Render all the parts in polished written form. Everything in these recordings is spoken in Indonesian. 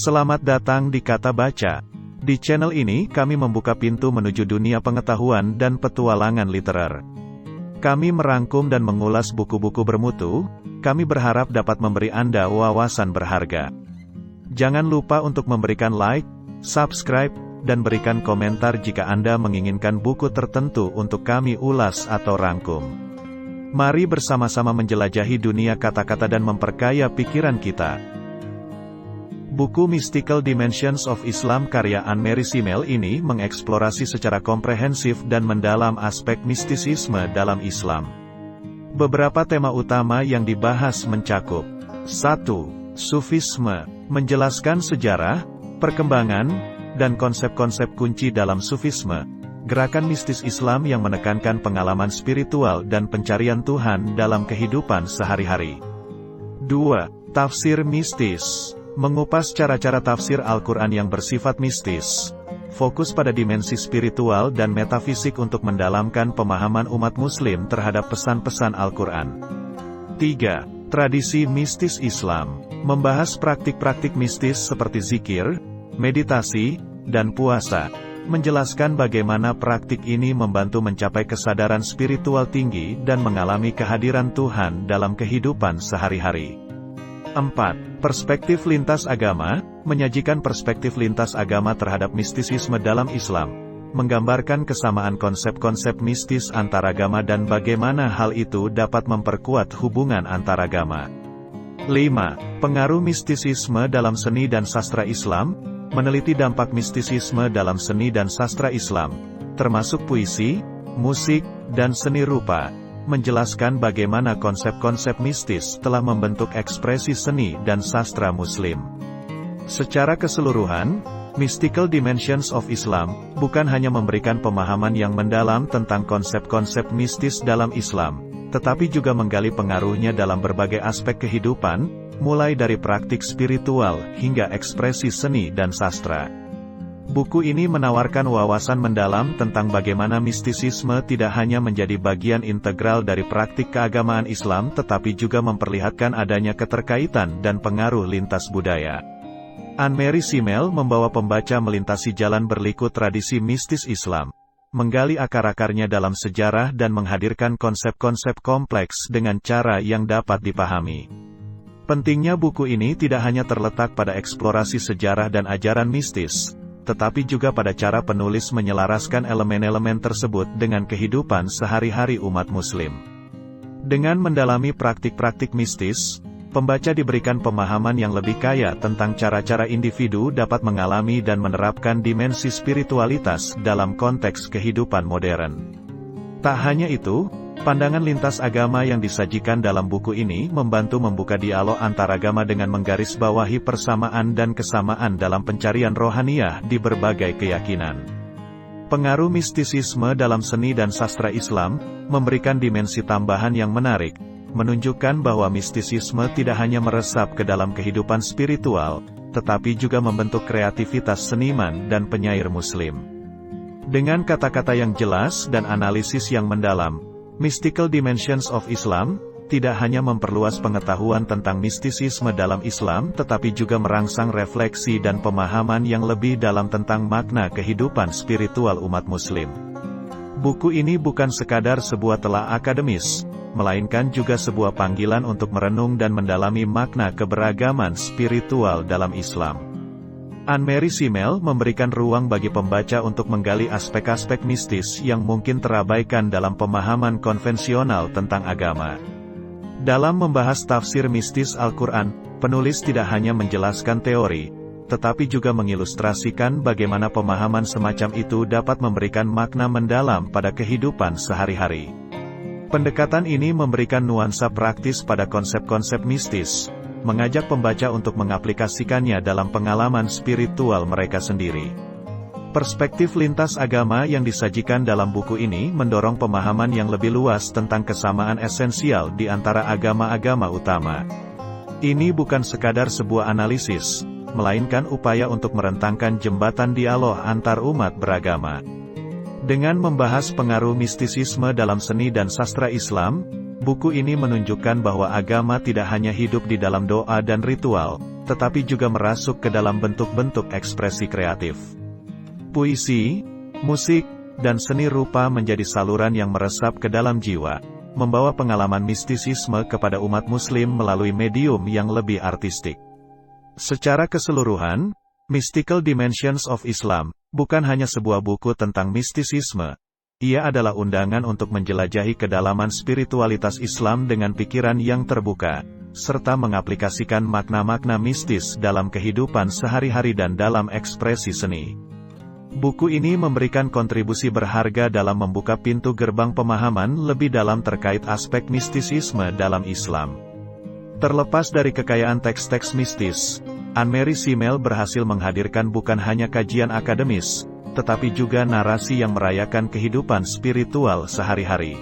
Selamat datang di Kata Baca. Di channel ini kami membuka pintu menuju dunia pengetahuan dan petualangan literer. Kami merangkum dan mengulas buku-buku bermutu. Kami berharap dapat memberi Anda wawasan berharga. Jangan lupa untuk memberikan like, subscribe, dan berikan komentar jika Anda menginginkan buku tertentu untuk kami ulas atau rangkum. Mari bersama-sama menjelajahi dunia kata-kata dan memperkaya pikiran kita. Buku Mystical Dimensions of Islam karya Anne-Marie Simmel ini mengeksplorasi secara komprehensif dan mendalam aspek mistisisme dalam Islam. Beberapa tema utama yang dibahas mencakup 1. Sufisme, menjelaskan sejarah, perkembangan, dan konsep-konsep kunci dalam Sufisme, gerakan mistis Islam yang menekankan pengalaman spiritual dan pencarian Tuhan dalam kehidupan sehari-hari. 2. Tafsir mistis, mengupas cara-cara tafsir Al-Quran yang bersifat mistis. Fokus pada dimensi spiritual dan metafisik untuk mendalamkan pemahaman umat muslim terhadap pesan-pesan Al-Quran. 3. Tradisi mistis Islam, membahas praktik-praktik mistis seperti zikir, meditasi, dan puasa. Menjelaskan bagaimana praktik ini membantu mencapai kesadaran spiritual tinggi dan mengalami kehadiran Tuhan dalam kehidupan sehari-hari. 4. Perspektif lintas agama, menyajikan perspektif lintas agama terhadap mistisisme dalam Islam, menggambarkan kesamaan konsep-konsep mistis antaragama dan bagaimana hal itu dapat memperkuat hubungan antaragama. 5. Pengaruh mistisisme dalam seni dan sastra Islam, meneliti dampak mistisisme dalam seni dan sastra Islam, termasuk puisi, musik, dan seni rupa. Menjelaskan bagaimana konsep-konsep mistis telah membentuk ekspresi seni dan sastra Muslim. Secara keseluruhan, Mystical Dimensions of Islam bukan hanya memberikan pemahaman yang mendalam tentang konsep-konsep mistis dalam Islam, tetapi juga menggali pengaruhnya dalam berbagai aspek kehidupan, mulai dari praktik spiritual hingga ekspresi seni dan sastra. Buku ini menawarkan wawasan mendalam tentang bagaimana mistisisme tidak hanya menjadi bagian integral dari praktik keagamaan Islam tetapi juga memperlihatkan adanya keterkaitan dan pengaruh lintas budaya. Anne-Marie Simmel membawa pembaca melintasi jalan berliku tradisi mistis Islam, menggali akar-akarnya dalam sejarah dan menghadirkan konsep-konsep kompleks dengan cara yang dapat dipahami. Pentingnya buku ini tidak hanya terletak pada eksplorasi sejarah dan ajaran mistis, tetapi juga pada cara penulis menyelaraskan elemen-elemen tersebut dengan kehidupan sehari-hari umat muslim. Dengan mendalami praktik-praktik mistis, pembaca diberikan pemahaman yang lebih kaya tentang cara-cara individu dapat mengalami dan menerapkan dimensi spiritualitas dalam konteks kehidupan modern. Tak hanya itu, pandangan lintas agama yang disajikan dalam buku ini membantu membuka dialog antaragama dengan menggarisbawahi persamaan dan kesamaan dalam pencarian rohaniah di berbagai keyakinan. Pengaruh mistisisme dalam seni dan sastra Islam memberikan dimensi tambahan yang menarik, menunjukkan bahwa mistisisme tidak hanya meresap ke dalam kehidupan spiritual, tetapi juga membentuk kreativitas seniman dan penyair Muslim. Dengan kata-kata yang jelas dan analisis yang mendalam, Mystical Dimensions of Islam tidak hanya memperluas pengetahuan tentang mistisisme dalam Islam tetapi juga merangsang refleksi dan pemahaman yang lebih dalam tentang makna kehidupan spiritual umat muslim. Buku ini bukan sekadar sebuah telah akademis, melainkan juga sebuah panggilan untuk merenung dan mendalami makna keberagaman spiritual dalam Islam. Anne-Marie Simmel memberikan ruang bagi pembaca untuk menggali aspek-aspek mistis yang mungkin terabaikan dalam pemahaman konvensional tentang agama. Dalam membahas tafsir mistis Al-Quran, penulis tidak hanya menjelaskan teori, tetapi juga mengilustrasikan bagaimana pemahaman semacam itu dapat memberikan makna mendalam pada kehidupan sehari-hari. Pendekatan ini memberikan nuansa praktis pada konsep-konsep mistis, mengajak pembaca untuk mengaplikasikannya dalam pengalaman spiritual mereka sendiri. Perspektif lintas agama yang disajikan dalam buku ini mendorong pemahaman yang lebih luas tentang kesamaan esensial di antara agama-agama utama. Ini bukan sekadar sebuah analisis, melainkan upaya untuk merentangkan jembatan dialog antar umat beragama. Dengan membahas pengaruh mistisisme dalam seni dan sastra Islam, Buku ini menunjukkan bahwa agama tidak hanya hidup di dalam doa dan ritual, tetapi juga merasuk ke dalam bentuk-bentuk ekspresi kreatif. Puisi, musik, dan seni rupa menjadi saluran yang meresap ke dalam jiwa, membawa pengalaman mistisisme kepada umat Muslim melalui medium yang lebih artistik. Secara keseluruhan, Mystical Dimensions of Islam bukan hanya sebuah buku tentang mistisisme. Ia adalah undangan untuk menjelajahi kedalaman spiritualitas Islam dengan pikiran yang terbuka, serta mengaplikasikan makna-makna mistis dalam kehidupan sehari-hari dan dalam ekspresi seni. Buku ini memberikan kontribusi berharga dalam membuka pintu gerbang pemahaman lebih dalam terkait aspek mistisisme dalam Islam. Terlepas dari kekayaan teks-teks mistis, Anne-Marie Simmel berhasil menghadirkan bukan hanya kajian akademis, tetapi juga narasi yang merayakan kehidupan spiritual sehari-hari.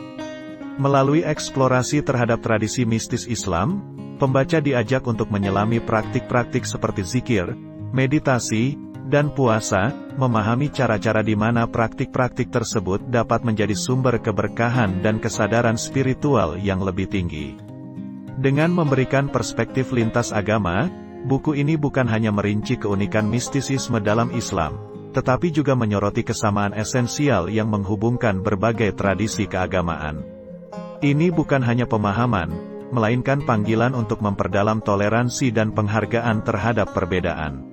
Melalui eksplorasi terhadap tradisi mistis Islam, pembaca diajak untuk menyelami praktik-praktik seperti zikir, meditasi, dan puasa, memahami cara-cara di mana praktik-praktik tersebut dapat menjadi sumber keberkahan dan kesadaran spiritual yang lebih tinggi. Dengan memberikan perspektif lintas agama, buku ini bukan hanya merinci keunikan mistisisme dalam Islam, tetapi juga menyoroti kesamaan esensial yang menghubungkan berbagai tradisi keagamaan. Ini bukan hanya pemahaman, melainkan panggilan untuk memperdalam toleransi dan penghargaan terhadap perbedaan.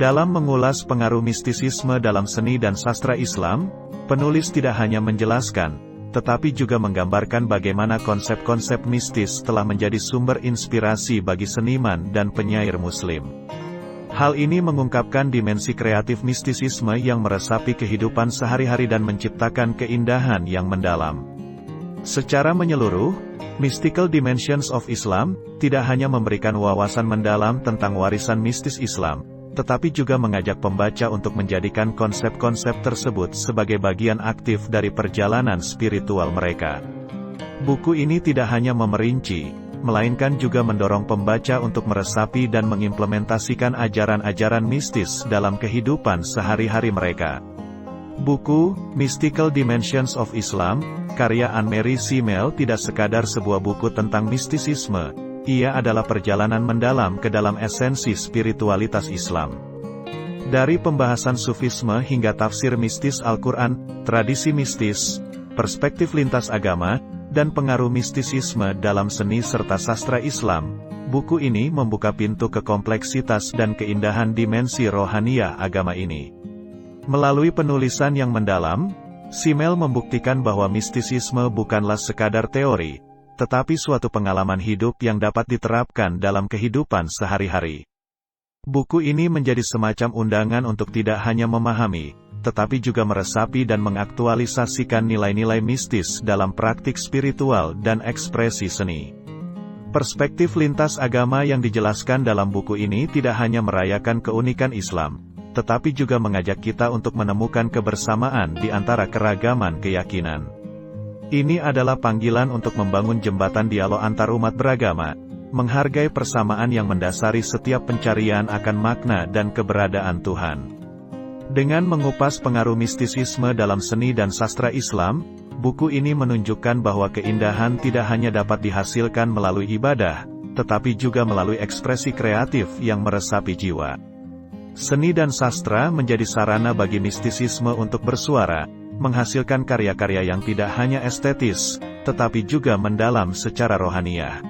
Dalam mengulas pengaruh mistisisme dalam seni dan sastra Islam, penulis tidak hanya menjelaskan, tetapi juga menggambarkan bagaimana konsep-konsep mistis telah menjadi sumber inspirasi bagi seniman dan penyair Muslim. Hal ini mengungkapkan dimensi kreatif mistisisme yang meresapi kehidupan sehari-hari dan menciptakan keindahan yang mendalam. Secara menyeluruh, Mystical Dimensions of Islam tidak hanya memberikan wawasan mendalam tentang warisan mistis Islam, tetapi juga mengajak pembaca untuk menjadikan konsep-konsep tersebut sebagai bagian aktif dari perjalanan spiritual mereka. Buku ini tidak hanya memerinci, melainkan juga mendorong pembaca untuk meresapi dan mengimplementasikan ajaran-ajaran mistis dalam kehidupan sehari-hari mereka. Buku, Mystical Dimensions of Islam, karya Anne-Marie Simmel tidak sekadar sebuah buku tentang mistisisme, ia adalah perjalanan mendalam ke dalam esensi spiritualitas Islam. Dari pembahasan sufisme hingga tafsir mistis Al-Quran, tradisi mistis, perspektif lintas agama, dan pengaruh mistisisme dalam seni serta sastra Islam, buku ini membuka pintu ke kompleksitas dan keindahan dimensi rohaniah agama ini. Melalui penulisan yang mendalam, Simmel membuktikan bahwa mistisisme bukanlah sekadar teori, tetapi suatu pengalaman hidup yang dapat diterapkan dalam kehidupan sehari-hari. Buku ini menjadi semacam undangan untuk tidak hanya memahami, tetapi juga meresapi dan mengaktualisasikan nilai-nilai mistis dalam praktik spiritual dan ekspresi seni. Perspektif lintas agama yang dijelaskan dalam buku ini tidak hanya merayakan keunikan Islam, tetapi juga mengajak kita untuk menemukan kebersamaan di antara keragaman keyakinan. Ini adalah panggilan untuk membangun jembatan dialog antar umat beragama, menghargai persamaan yang mendasari setiap pencarian akan makna dan keberadaan Tuhan. Dengan mengupas pengaruh mistisisme dalam seni dan sastra Islam, buku ini menunjukkan bahwa keindahan tidak hanya dapat dihasilkan melalui ibadah, tetapi juga melalui ekspresi kreatif yang meresapi jiwa. Seni dan sastra menjadi sarana bagi mistisisme untuk bersuara, menghasilkan karya-karya yang tidak hanya estetis, tetapi juga mendalam secara rohaniah.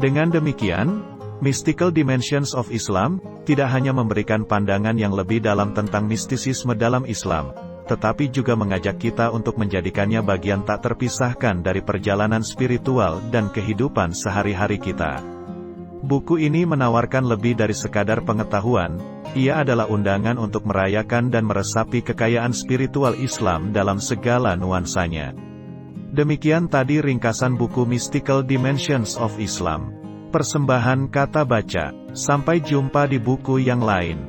Dengan demikian, Mystical Dimensions of Islam tidak hanya memberikan pandangan yang lebih dalam tentang mistisisme dalam Islam, tetapi juga mengajak kita untuk menjadikannya bagian tak terpisahkan dari perjalanan spiritual dan kehidupan sehari-hari kita. Buku ini menawarkan lebih dari sekadar pengetahuan, ia adalah undangan untuk merayakan dan meresapi kekayaan spiritual Islam dalam segala nuansanya. Demikian tadi ringkasan buku Mystical Dimensions of Islam. Persembahan Kata Baca. Sampai jumpa di buku yang lain.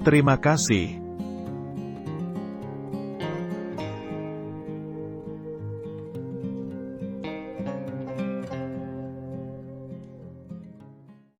Terima kasih.